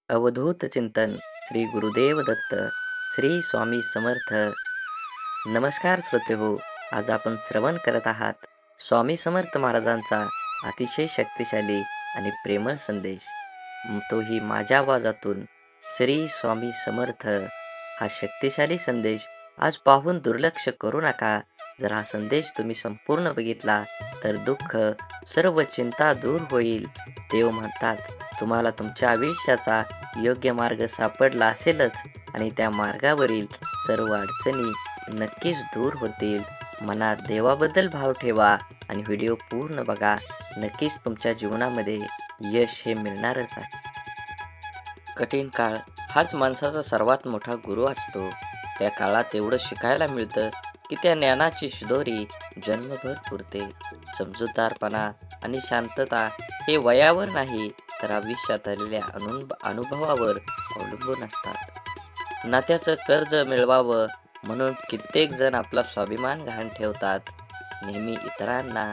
अवधूत चिंतन श्री गुरुदेव दत्त श्री स्वामी समर्थ. नमस्कार श्रोते हो. आज आपण श्रवण करत आहात स्वामी समर्थ महाराजांचा अतिशय शक्तिशाली आणि प्रेमळ संदेश. तोही माझ्या आवाजातून. श्री स्वामी समर्थ हा शक्तिशाली संदेश आज पाहून दुर्लक्ष करू नका. जर हा संदेश तुम्ही संपूर्ण बघितला तर दुःख सर्व चिंता दूर होईल. देव म्हणतात तुम्हाला तुमच्या आयुष्याचा योग्य मार्ग सापडला असेलच आणि त्या मार्गावरील सर्व अडचणी नक्कीच दूर होतील. मनात देवाबद्दल भाव ठेवा आणि व्हिडिओ पूर्ण बघा. नक्कीच तुमच्या जीवनामध्ये यश हे मिळणारच आहे. कठीण काळ हाच माणसाचा सर्वात मोठा गुरु असतो. त्या काळात एवढं शिकायला मिळतं की त्या ज्ञानाची शिदोरी जन्मभर पुरते. समजूतदारपणा आणि शांतता हे वयावर नाही तर आयुष्यात आलेल्या अनुभवावर अवलंबून असतात. नात्याचं कर्ज मिळवावं म्हणून कित्येक जण आपला स्वाभिमान गहाण ठेवतात. नेहमी इतरांना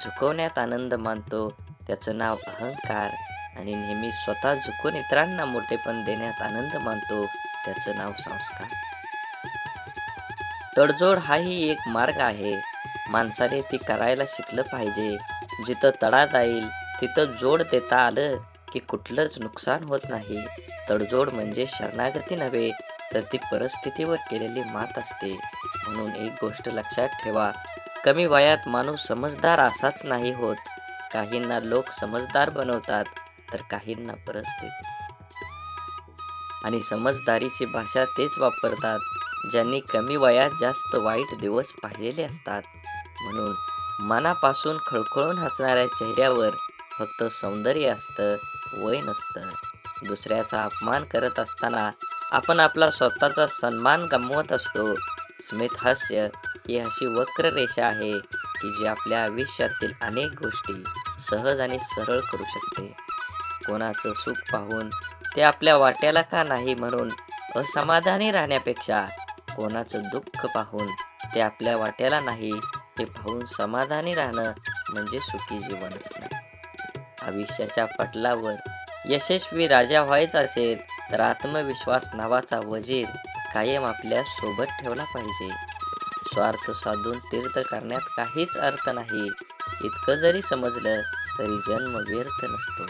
झुकवण्यात आनंद मानतो त्याचं नाव अहंकार आणि नेहमी स्वतः झुकून इतरांना मोठेपण देण्यात आनंद मानतो त्याचं नाव संस्कार. तडजोड हाही एक मार्ग आहे. माणसाने ती करायला शिकलं पाहिजे. जिथं तडा जाईल तिथं जोड देता आलं की कुठलंच नुकसान होत नाही. तडजोड म्हणजे शरणागती नव्हे तर ती परिस्थितीवर केलेली मात असते. म्हणून एक गोष्ट लक्षात ठेवा, कमी वयात माणूस समजदार असाच नाही होत. काहींना लोक समजदार बनवतात तर काहींना परिस्थिती. आणि समजदारीची भाषा तेच वापरतात ज्यांनी कमी वयात जास्त वाईट दिवस पाहिलेले असतात. म्हणून मनापासून खळखळून हसणाऱ्या चेहऱ्यावर फक्त सौंदर्य असतं, वय नसतं. दुसऱ्याचा अपमान करत असताना आपण आपला स्वतःचा सन्मान गमावत असतो. स्मित हास्य ही अशी वक्र रेषा आहे की जी आपल्या आयुष्यातील अनेक गोष्टी सहज आणि सरळ करू शकते. कोणाचं सुख पाहून ते आपल्या वाट्याला का नाही म्हणून असमाधानी राहण्यापेक्षा कोणाचं दुःख पाहून ते आपल्या वाट्याला नाही हे पाहून समाधानी राहणं म्हणजे सुखी जीवन असणं. आयुष्याच्या पटलावर यशस्वी राजा व्हायचा असेल तर आत्मविश्वास नावाचा वजीर कायम आपल्या सोबत ठेवला पाहिजे. स्वार्थ साधून तीर्थ करण्यात काहीच अर्थ नाही. इतकं जरी समजलं तरी जन्म व्यर्थ नसतो.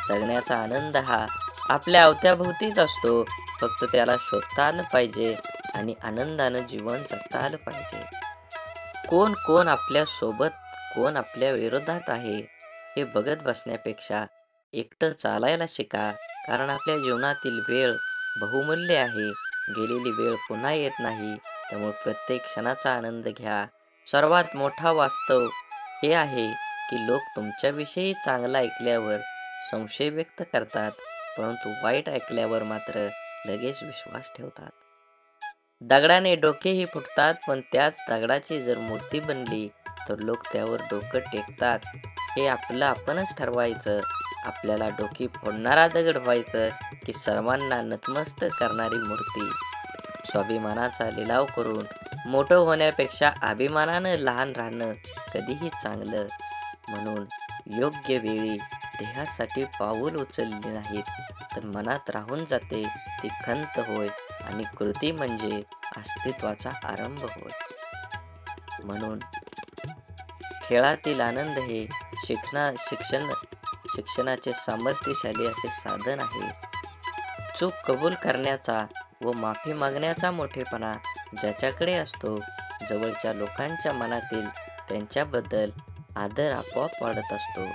जगण्याचा आनंद हा आपल्या अवत्याभोवतीच असतो. फक्त त्याला शोधता आलं पाहिजे आणि आनंदानं जीवन जगता आलं पाहिजे. कोण कोण आपल्या सोबत कोण आपल्या विरोधात आहे हे बघत बसण्यापेक्षा एकटं चालायला शिका. कारण आपल्या जीवनातील वेळ बहुमूल्य आहे. गेलेली वेळ पुन्हा येत नाही. त्यामुळे प्रत्येक क्षणाचा आनंद घ्या. सर्वात मोठा वास्तव हे आहे की लोक तुमच्याविषयी चांगलं ऐकल्यावर संशय व्यक्त करतात, परंतु वाईट ऐकल्यावर मात्र लगेच विश्वास ठेवतात. दगडाने डोकेही फुटतात, पण त्याच दगडाची जर मूर्ती बनली तर लोक त्यावर डोकं टेकतात. हे आपलं आपणच ठरवायचं. आपल्याला डोकी फोडणारा दगड व्हायचं की सर्वांना नतमस्तक करणारी मूर्ती. स्वाभिमानाचा लिलाव करून मोठं होण्यापेक्षा अभिमानानं लहान राहणं कधीही चांगलं. म्हणून योग्य वेळी देहासाठी पाऊल उचलले नाहीत तर मनात राहून जाते ती खंत होय आणि कृती म्हणजे अस्तित्वाचा आरंभ होय. म्हणून खेळातील आनंद हे शिक्षणाचे सामर्थ्यशाली असे साधन आहे. चूक कबूल करण्याचा व माफी मागण्याचा मोठेपणा ज्याच्याकडे असतो, जवळच्या लोकांच्या मनातील त्यांच्याबद्दल आदर आपोआप वाढत असतो.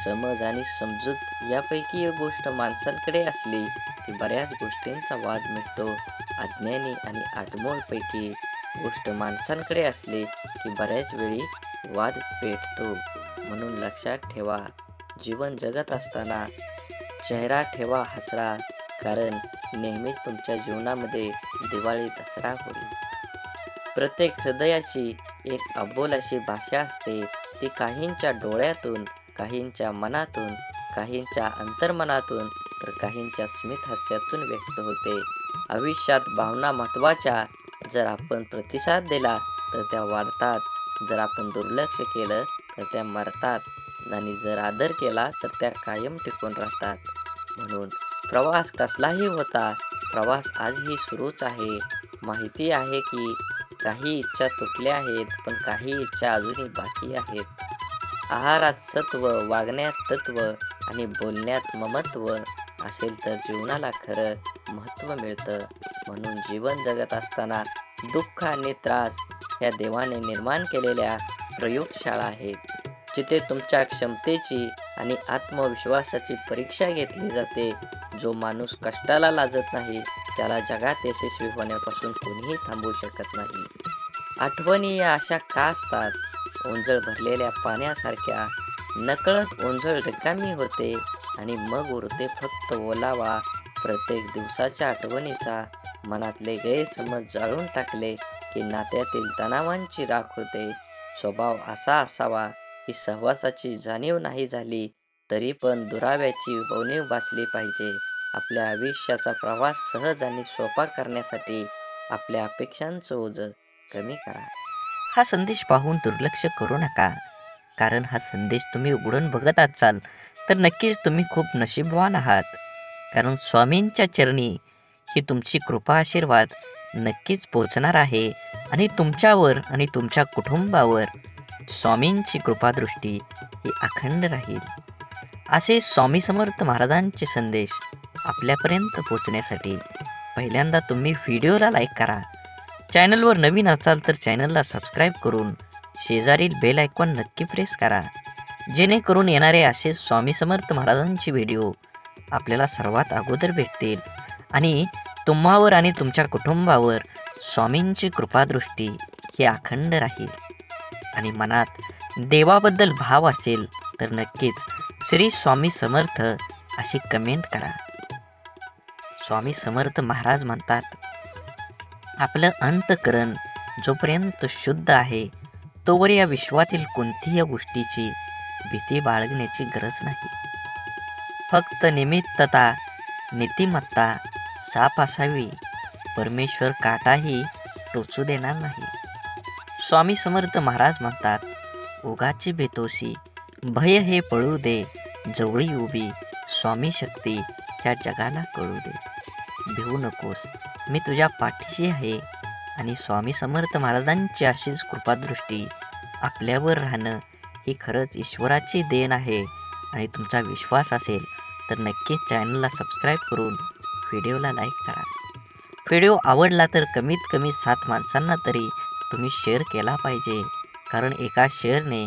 समज आणि समजूत यापैकी एक गोष्ट माणसांकडे असली की बऱ्याच गोष्टींचा वाद मिटतो. अज्ञानी आणि आडमोळपैकी गोष्ट माणसांकडे असली की बऱ्याच वेळी वाद पेटतो. म्हणून लक्षात ठेवा, जीवन जगत असताना चेहरा ठेवा हसरा, कारण नेहमीच तुमच्या जीवनामध्ये दिवाळी दसरा होईल. प्रत्येक हृदयाची एक अबोल अशी भाषा असते. ती काहींच्या डोळ्यातून, काहींच्या मनातून, काहींच्या अंतर्मनातून तर काहींच्या स्मित हास्यातून व्यक्त होते. आयुष्यात भावना महत्त्वाच्या. जर आपण प्रतिसाद दिला तर त्या वाढतात. जर आपण दुर्लक्ष केलं तर त्या मरतात आणि जर आदर केला तर त्या कायम टिकून राहतात. म्हणून प्रवास कसलाही होता, प्रवास आजही सुरूच आहे. माहिती आहे की काही इच्छा तुटल्या आहेत, पण काही इच्छा अजूनही बाकी आहेत. आहारात सत्व, वागण्यात तत्व आणि बोलण्यात ममत्व असेल तर जीवनाला खरं महत्त्व मिळतं. म्हणून जीवन जगत असताना दुःख आणि त्रास ह्या देवाने निर्माण केलेल्या प्रयोगशाळा आहेत. जिथे तुमच्या क्षमतेची आणि आत्मविश्वासाची परीक्षा घेतली जाते. जो माणूस कष्टाला लाजत नाही, त्याला जगात यशस्वी होण्यापासून कोणीही थांबवू शकत नाही. आठवणी या अशा का असतात? ओंजळ भरलेल्या पाण्यासारख्या. नकळत ओंजळ रिकामी होते आणि मग उरते फक्त ओलावा. प्रत्येक दिवसाच्या आठवणीचा मनातले गैरसमज जाळून टाकले की नात्यातील तणावांची राख होते. स्वभाव असा असावा की सहवासाची जाणीव नाही झाली तरी पण दुराव्याची उणीव भासली पाहिजे. आपल्या आयुष्याचा प्रवास सहज आणि सोपा करण्यासाठी आपल्या अपेक्षांचं ओझं कमी करा. हा संदेश पाहून दुर्लक्ष करू नका, कारण हा संदेश तुम्ही उघडून बघत असाल तर नक्कीच तुम्ही खूप नशीबवान आहात. कारण स्वामींच्या चरणी ही तुमची कृपा आशीर्वाद नक्कीच पोचणार आहे आणि तुमच्यावर आणि तुमच्या कुटुंबावर स्वामींची कृपादृष्टी ही अखंड राहील. असे स्वामी समर्थ महाराजांचे संदेश आपल्यापर्यंत पोचण्यासाठी पहिल्यांदा तुम्ही व्हिडिओला लाईक करा. चॅनलवर नवीन असाल तर चॅनलला सबस्क्राईब करून शेजारील बेल आयकॉन नक्की प्रेस करा, जेणेकरून येणारे असे स्वामी समर्थ महाराजांचे व्हिडिओ आपल्याला सर्वात अगोदर भेटतील आणि तुम्हावर आणि तुमच्या कुटुंबावर स्वामींची कृपादृष्टी ही अखंड राहील. आणि मनात देवाबद्दल भाव असेल तर नक्कीच श्री स्वामी समर्थ अशी कमेंट करा. स्वामी समर्थ महाराज म्हणतात, आपलं अंतःकरण जोपर्यंत शुद्ध आहे तोवर या विश्वातील कोणतीही गोष्टीची भीती बाळगण्याची गरज नाही. फक्त निमित्तता, नीतिमत्ता साफ असावी. परमेश्वर काटाही टोचू देणार नाही. स्वामी समर्थ महाराज म्हणतात, उगाची बेतोशी भय हे पळू दे, जवळी उभी स्वामी शक्ती ह्या जगाला कळू दे. भिवू नकोस, मी तुझ्या पाठीशी आहे. आणि स्वामी समर्थ महाराजांची अशीच कृपादृष्टी आपल्यावर राहणं ही खरंच ईश्वराची देण आहे. आणि तुमचा विश्वास असेल तर नक्कीच चॅनलला सबस्क्राईब करून व्हिडिओला लाईक करा. व्हिडिओ आवडला तर कमीत कमी 7 माणसांना तरी तुम्ही शेअर केला पाहिजे, कारण एका शेअरने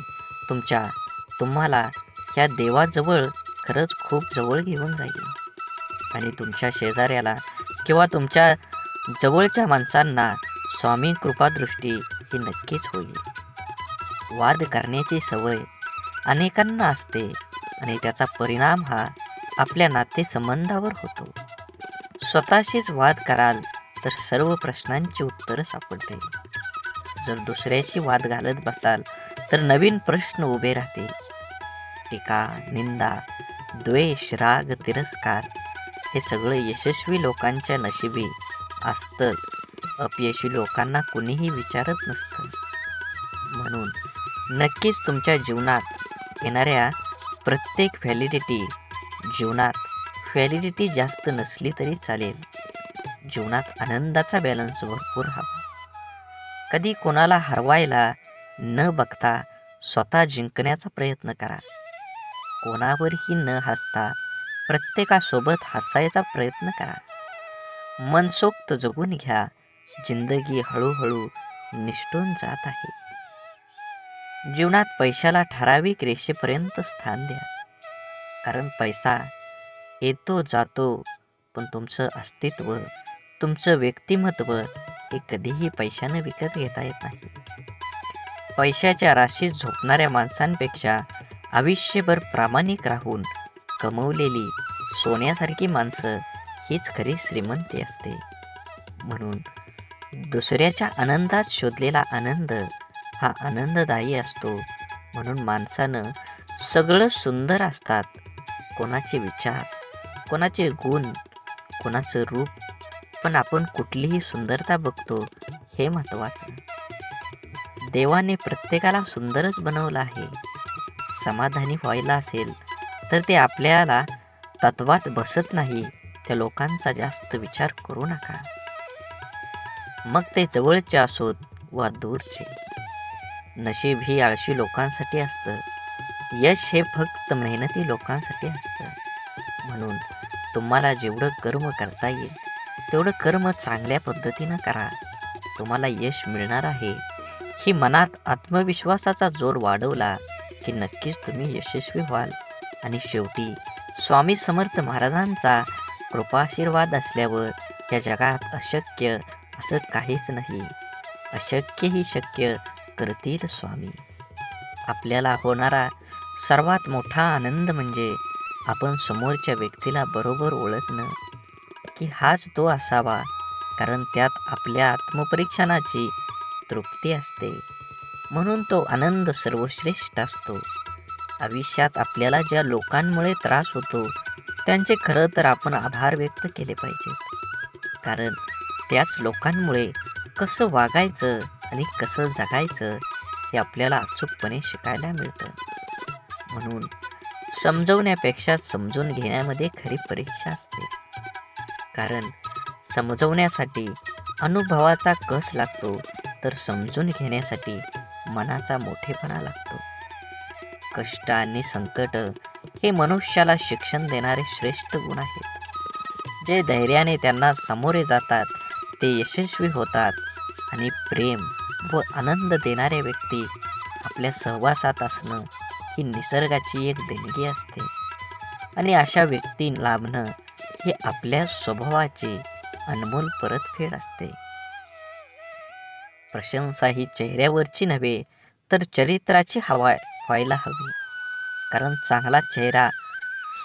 तुम्हाला ह्या देवाजवळ खरंच खूप जवळ घेऊन जाईल. आणि तुमच्या शेजाऱ्याला किंवा तुमच्या जवळच्या माणसांना स्वामी कृपादृष्टी ही नक्कीच होईल. वाद करण्याची सवय अनेकांना असते आणि त्याचा परिणाम हा आपल्या नातेसंबंधावर होतो. स्वतःशीच वाद कराल तर सर्व प्रश्नांची उत्तरं सापडतील. जर दुसऱ्याशी वाद घालत बसाल तर नवीन प्रश्न उभे राहतील. टीका, निंदा, द्वेष, राग, तिरस्कार हे सगळं यशस्वी लोकांच्या नशिबी असतंच. अपयशी लोकांना कुणीही विचारत नसतं. म्हणून नक्कीच तुमच्या जीवनात येणाऱ्या प्रत्येक व्हॅलिडिटी जास्त नसली तरी चालेल. जीवनात आनंदाचा बॅलन्स भरपूर हवा. कधी कोणाला हरवायला न बघता स्वतः जिंकण्याचा प्रयत्न करा. कोणावरही न हसता प्रत्येकासोबत हसायचा प्रयत्न करा. मनसोक्त जगून घ्या. जिंदगी हळूहळू निसटून जात आहे. जीवनात पैशाला ठराविक रेषेपर्यंत स्थान द्या, कारण पैसा येतो जातो, पण तुमचं अस्तित्व, तुमचं व्यक्तिमत्व हे कधीही पैशाने विकत घेता येत नाही. पैशाच्या राशीत झोपणाऱ्या माणसांपेक्षा आयुष्यभर प्रामाणिक राहून कमवलेली सोन्यासारखी माणसं हीच खरी श्रीमंती असते. म्हणून दुसऱ्याच्या आनंदात शोधलेला आनंद हा आनंददायी असतो. म्हणून माणसानं सगळं सुंदर असतात. कोणाचे विचार, कोणाचे गुण, कोणाचं रूप, पण आपण कुठलीही सुंदरता बघतो हे महत्त्वाचं. देवाने प्रत्येकाला सुंदरच बनवलं आहे. समाधानी व्हायला असेल तर ते आपल्याला तत्वात बसत नाही, त्या लोकांचा जास्त विचार करू नका. मग ते जवळचे असोत वा दूरचे. नशीब ही आळशी लोकांसाठी असतं. यश हे फक्त मेहनती लोकांसाठी असतं. म्हणून तुम्हाला जेवढं कर्म करता येईल तेवढं कर्म चांगल्या पद्धतीनं करा. तुम्हाला यश मिळणार आहे. ही मनात आत्मविश्वासाचा जोर वाढवला की नक्कीच तुम्ही यशस्वी व्हाल. आणि शेवटी स्वामी समर्थ महाराजांचा कृपाशीर्वाद असल्यावर या जगात अशक्य असं काहीच नाही. अशक्यही शक्य करतील स्वामी. आपल्याला होणारा सर्वात मोठा आनंद म्हणजे आपण समोरच्या व्यक्तीला बरोबर ओळखणं की हाच तो असावा, कारण त्यात आपल्या आत्मपरीक्षणाची तृप्ती असते. म्हणून तो आनंद सर्वश्रेष्ठ असतो. आयुष्यात आपल्याला ज्या लोकांमुळे त्रास होतो त्यांचे खरं तर आपण आभार व्यक्त केले पाहिजेत, कारण त्याच लोकांमुळे कसं वागायचं आणि कसं जगायचं हे आपल्याला अचूकपणे शिकायला मिळतं. म्हणून समजवण्यापेक्षा समजून घेण्यामध्ये खरी परीक्षा असते, कारण समजवण्यासाठी अनुभवाचा कस लागतो तर समजून घेण्यासाठी मनाचा मोठेपणा लागतो. कष्ट आणि संकट हे मनुष्याला शिक्षण देणारे श्रेष्ठ गुण आहेत. जे धैर्याने त्यांना सामोरे जातात ते यशस्वी होतात. आणि प्रेम व आनंद देणाऱ्या व्यक्ती आपल्या सहवासात असणं ही निसर्गाची एक देणगी असते. आणि अशा व्यक्ती लाभणं ही आपल्या स्वभावाची अनमोल परतफेड असते. प्रशंसा ही चेहऱ्यावरची नव्हे तर चरित्राची व्हायला हवी, कारण चांगला चेहरा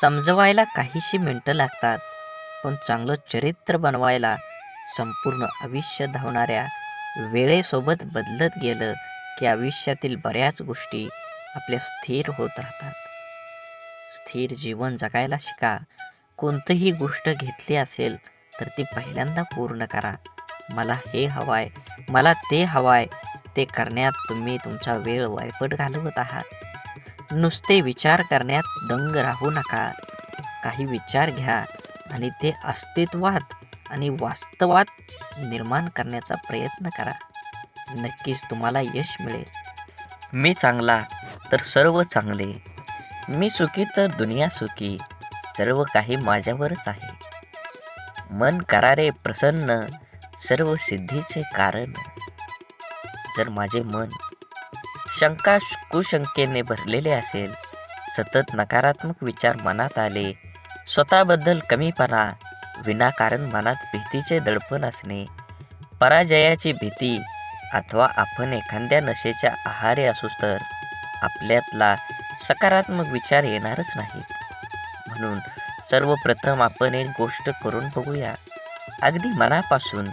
समजवायला काहीशी मिनिटं लागतात, पण चांगलं चरित्र बनवायला संपूर्ण आयुष्य धावणाऱ्या वेळेसोबत बदलत गेलं की आयुष्यातील बऱ्याच गोष्टी आपल्या स्थिर होत राहतात. स्थिर जीवन जगायला शिका. कोणतीही गोष्ट घेतली असेल तर ती पहिल्यांदा पूर्ण करा. मला हे हवाय, मला ते हवाय, ते करण्यात तुम्ही तुमचा वेळ वायपट घालवत आहात. नुसते विचार करण्यात दंग राहू नका. काही विचार घ्या आणि ते अस्तित्वात आणि वास्तवात निर्माण करण्याचा प्रयत्न करा. नक्कीच तुम्हाला यश मिळेल. मी चांगला तर सर्व चांगले, मी सुखी तर दुनिया सुखी, सर्व काही माझ्यावरच आहे. मन करारे प्रसन्न, सर्व सिद्धीचे कारण. जर माझे मन शंका कुशंकेने भरलेले असेल, सतत नकारात्मक विचार मनात आले, स्वतःबद्दल कमीपणा, विनाकारण मनात भीतीचे दडपण असणे, पराजयाची भीती, अथवा आपण एखाद्या नशेच्या आहारी असू तर आपल्यातला सकारात्मक विचार येणारच नाहीत. म्हणून सर्वप्रथम आपण एक गोष्ट करून बघूया. अगदी मनापासून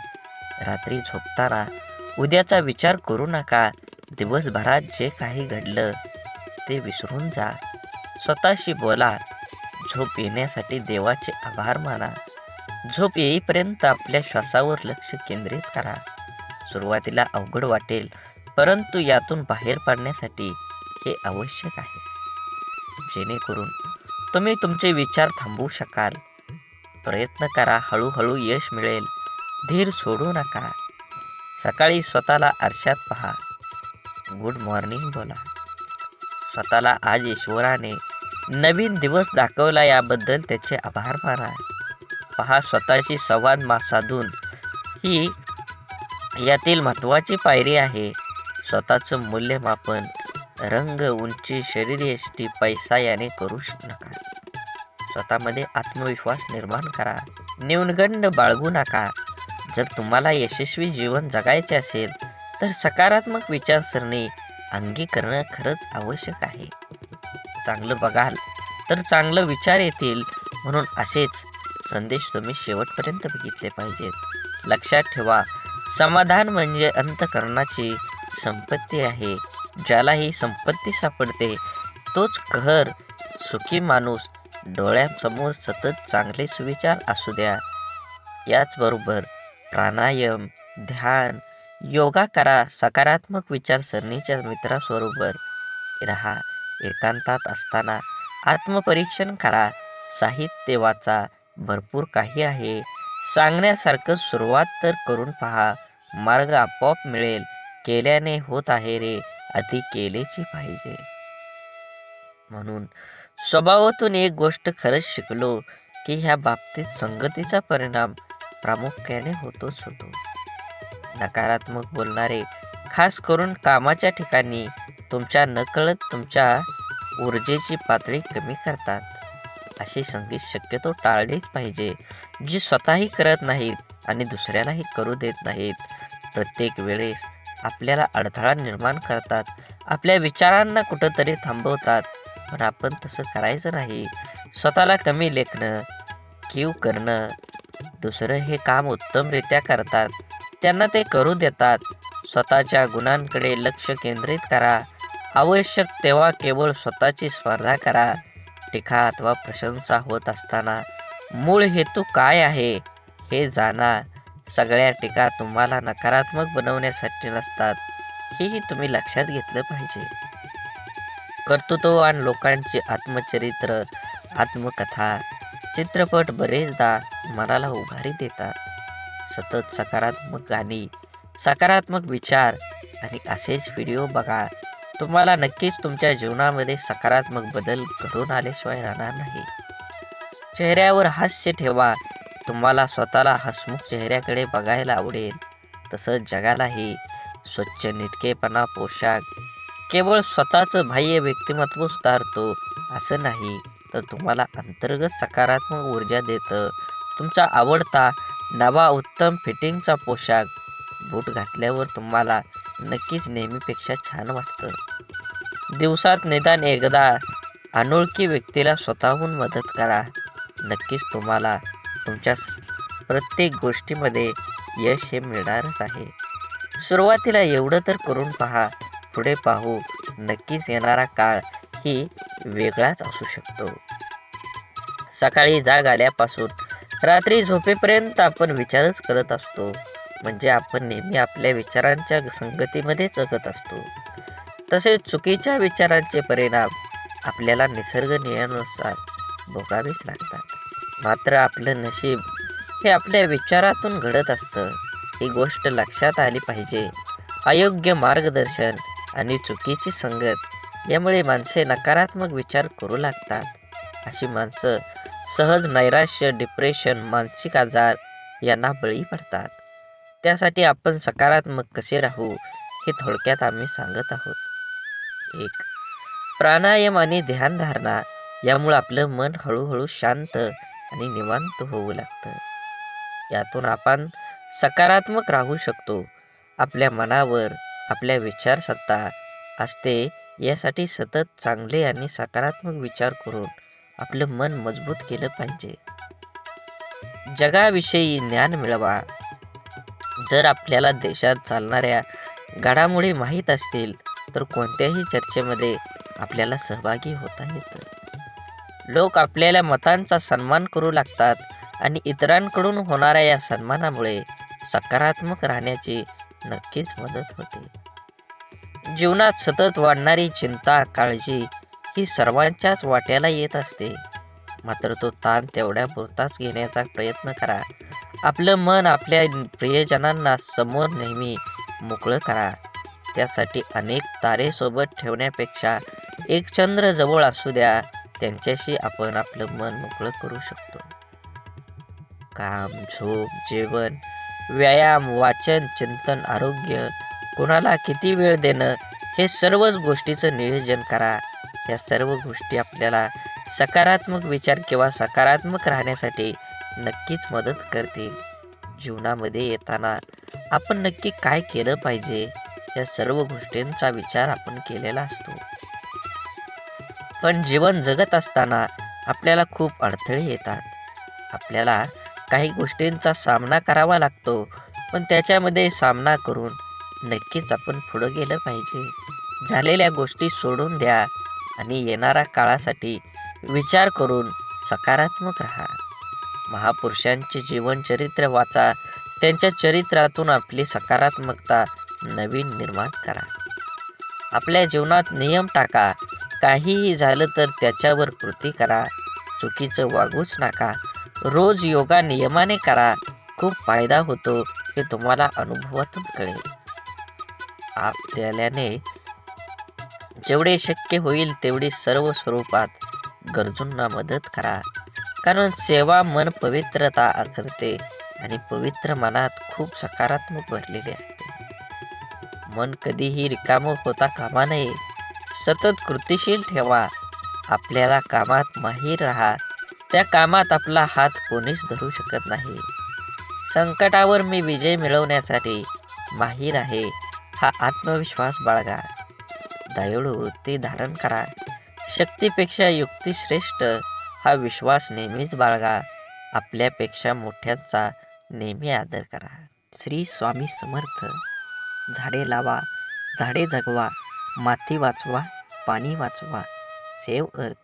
रात्री झोपताना उद्याचा विचार करू नका. दिवसभरात जे काही घडलं ते विसरून जा. स्वतःशी बोला. झोप येण्यासाठी देवाचे आभार माना. झोप येईपर्यंत आपल्या श्वासावर लक्ष केंद्रित करा. सुरुवातीला अवघड वाटेल, परंतु यातून बाहेर पडण्यासाठी हे आवश्यक आहे, जेणेकरून तुम्ही तुमचे विचार थांबवू शकाल. प्रयत्न करा, हळूहळू यश मिळेल. धीर सोडू नका. सकाळी स्वतःला आरशात पहा. गुड मॉर्निंग बोला. स्वतःला आज ईश्वराने नवीन दिवस दाखवला याबद्दल त्याचे आभार माना. पहा, स्वतःशी संवाद साधून ही यातील महत्त्वाची पायरी आहे. स्वतःचं मूल्यमापन रंग, उंची, शरीरयष्टी, पैसा याने करू नका. स्वतःमध्ये आत्मविश्वास निर्माण करा. न्यूनगंड बाळगू नका. जर तुम्हाला यशस्वी जीवन जगायचे असेल तर सकारात्मक विचारसरणी अंगीकरण खरंच आवश्यक आहे. चांगलं बघाल तर चांगलं विचार येतील. म्हणून असेच संदेश तुम्ही शेवटपर्यंत बघितले पाहिजेत. लक्षात ठेवा, समाधान म्हणजे अंतःकरणाची संपत्ती आहे. ज्याला ही संपत्ती सापडते तोच कहर सुखी माणूस. डोळ्यासमोर सतत चांगले सुविचार असू द्या. याचबरोबर प्राणायाम, ध्यान, योगा करा. सकारात्मक विचारसरणीच्या मित्राबरोबर राहा. एकांतात असताना आत्मपरीक्षण करा. साहित्य वाचा, भरपूर काही आहे सांगण्यासारखं. सुरुवात तर करून पहा, मार्ग आपोआप मिळेल. केल्याने होत आहे रे, आधी केलेची पाहिजे. म्हणून स्वभावातून एक गोष्ट खरंच शिकलो की ह्या बाबतीत संगतीचा परिणाम प्रामुख्याने होतोच होतो. नकारात्मक बोलणारे खास करून कामाच्या ठिकाणी तुमच्या नकळत तुमच्या ऊर्जेची पातळी कमी करतात. अशी संगीत शक्यतो टाळलीच पाहिजे, जी स्वतःही करत नाहीत आणि दुसऱ्यालाही करू देत नाहीत. प्रत्येक वेळेस आपल्याला अडथळा निर्माण करतात, आपल्या विचारांना कुठंतरी थांबवतात. पण आपण तसं करायचं नाही. स्वतःला कमी लेखणं, कीव करणं. दुसरं हे काम उत्तमरित्या करतात, त्यांना ते करू देतात. स्वतःच्या गुणांकडे लक्ष केंद्रित करा. आवश्यक तेव्हा केवळ स्वतःची स्पर्धा करा. टीका अथवा प्रशंसा होत असताना मूळ हेतू काय आहे हे जाणा. सगळ्या टीका तुम्हाला नकारात्मक बनवण्यासाठी नसतात, हेही तुम्ही लक्षात घेतलं पाहिजे. कर्तृत्ववान लोकांची आत्मचरित्र, आत्मकथा, चित्रपट बरेचदा मनाला उभारी देतात. सतत सकारात्मक गाणी, सकारात्मक विचार आणि असेच व्हिडिओ बघा. तुम्हाला नक्कीच तुमच्या जीवनामध्ये सकारात्मक बदल घडून आल्याशिवाय राहणार नाही. चेहऱ्यावर हास्य ठेवा. तुम्हाला स्वतःला हसमुख चेहऱ्याकडे बघायला आवडेल. तसंच जगालाही. स्वच्छ नीटकेपणा पोशाख केवळ स्वतःचं बाह्य व्यक्तिमत्व सुधारतो असं नाही, तर तुम्हाला अंतर्गत सकारात्मक ऊर्जा देतं. तुमचा आवडता नवा उत्तम फिटिंगचा पोशाख बूट घातल्यावर तुम्हाला नक्कीच नेहमीपेक्षा छान वाटतं. दिवसात निदान एकदा अनोळखी व्यक्तीला स्वतःहून मदत करा. नक्कीच तुम्हाला तुमच्या प्रत्येक गोष्टीमध्ये यश हे मिळणारच आहे. सुरुवातीला एवढं तर करून पहा, पुढे पाहू. नक्कीच येणारा काळ ही वेगळाच असू शकतो. सकाळी जाग आल्यापासून रात्री झोपेपर्यंत आपण विचारच करत असतो. म्हणजे आपण नेहमी आपल्या विचारांच्या संगतीमध्ये जगत असतो. तसेच चुकीच्या विचारांचे परिणाम आपल्याला निसर्ग नियमानुसार भोगावेच लागतात. मात्र आपलं नशीब हे आपल्या विचारातून घडत असतं, ही गोष्ट लक्षात आली पाहिजे. अयोग्य मार्गदर्शन आणि चुकीची संगत यामुळे माणसे नकारात्मक विचार करू लागतात. अशी माणसं सहज नैराश्य, डिप्रेशन, मानसिक आजार यांना बळी पडतात. त्यासाठी आपण सकारात्मक कसे राहू हे थोडक्यात आम्ही सांगत आहोत. 1. प्राणायाम आणि ध्यानधारणा. यामुळे आपलं मन हळूहळू शांत आणि निवांत होऊ लागतं. यातून आपण सकारात्मक राहू शकतो. आपल्या मनावर आपल्या विचार सत्ता असते. यासाठी सतत चांगले आणि सकारात्मक विचार करून आपलं मन मजबूत केलं पाहिजे. जगाविषयी ज्ञान मिळवा. जर आपल्याला देशात चालणाऱ्या घडामोडी माहीत असतील तर कोणत्याही चर्चेमध्ये आपल्याला सहभागी होता येतं. लोक आपल्याला मतांचा सन्मान करू लागतात आणि इतरांकडून होणाऱ्या या सन्मानामुळे सकारात्मक राहण्याची नक्कीच मदत होते. जीवनात सतत वाढणारी चिंता, काळजी ही सर्वांच्याच वाट्याला येत असते. मात्र तो ताण तेवढ्या पुरताच घेण्याचा प्रयत्न करा. आपलं मन आपल्या प्रियजनांना समोर नेहमी मोकळं करा. त्यासाठी अनेक तारे सोबत ठेवण्यापेक्षा एक चंद्र जवळ असू द्या, त्यांच्याशी आपण आपलं मन मोकळं करू शकतो. काम, झोप, जेवण, व्यायाम, वाचन, चिंतन, आरोग्य, कोणाला किती वेळ देणं हे सर्वच गोष्टीचं नियोजन करा. या सर्व गोष्टी आपल्याला सकारात्मक विचार किंवा सकारात्मक राहण्यासाठी नक्कीच मदत करतील. जीवनामध्ये येताना आपण नक्की काय केलं पाहिजे या सर्व गोष्टींचा विचार आपण केलेला असतो. पण जीवन जगत असताना आपल्याला खूप अडथळे येतात. आपल्याला काही गोष्टींचा सामना करावा लागतो, पण त्याच्यामध्ये सामना करून नक्कीच आपण पुढं गेलं पाहिजे. झालेल्या गोष्टी सोडून द्या आणि येणाऱ्या काळासाठी विचार करून सकारात्मक राहा. महापुरुषांचे जीवनचरित्र वाचा. त्यांच्या चरित्रातून आपली सकारात्मकता नवीन निर्माण करा. आपल्या जीवनात नियम टाका. काहीही झालं तर त्याच्यावर कृती करा. चुकीचं वागूच नका. रोज योगा नियमाने करा, खूप फायदा होतो हे तुम्हाला अनुभवातून कळेल. आपल्याने जेवढे शक्य होईल तेवढी सर्व स्वरूपात गरजूंना मदत करा, कारण सेवा मन पवित्रता आचरते आणि पवित्र मनात खूप सकारात्मक भरलेले असते. मन कधीही रिकामं होता कामा नये, सतत कृतिशील ठेवा. आपल्याला कामात माहीर राहा, त्या कामात आपला हात कोणीच धरू शकत नाही. संकटावर मी विजय मिळवण्यासाठी माहीर आहे हा आत्मविश्वास बाळगा. दयाळू वृत्ती धारण करा. शक्तीपेक्षा युक्ती श्रेष्ठ हा विश्वास नेहमीच बाळगा. आपल्यापेक्षा मोठ्यांचा नेहमी आदर करा. श्री स्वामी समर्थ. झाडे लावा, झाडे जगवा, माती वाचवा, पाणी वाचवा. सेव्ह अर्थ.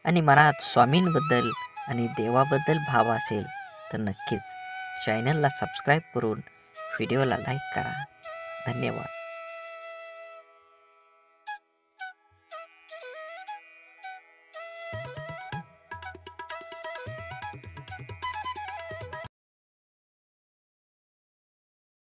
आणि मनात स्वामींबद्दल आणि देवाबद्दल भाव असेल तर नक्कीच चॅनलला सबस्क्राईब करून व्हिडिओला लाईक करा. धन्यवाद.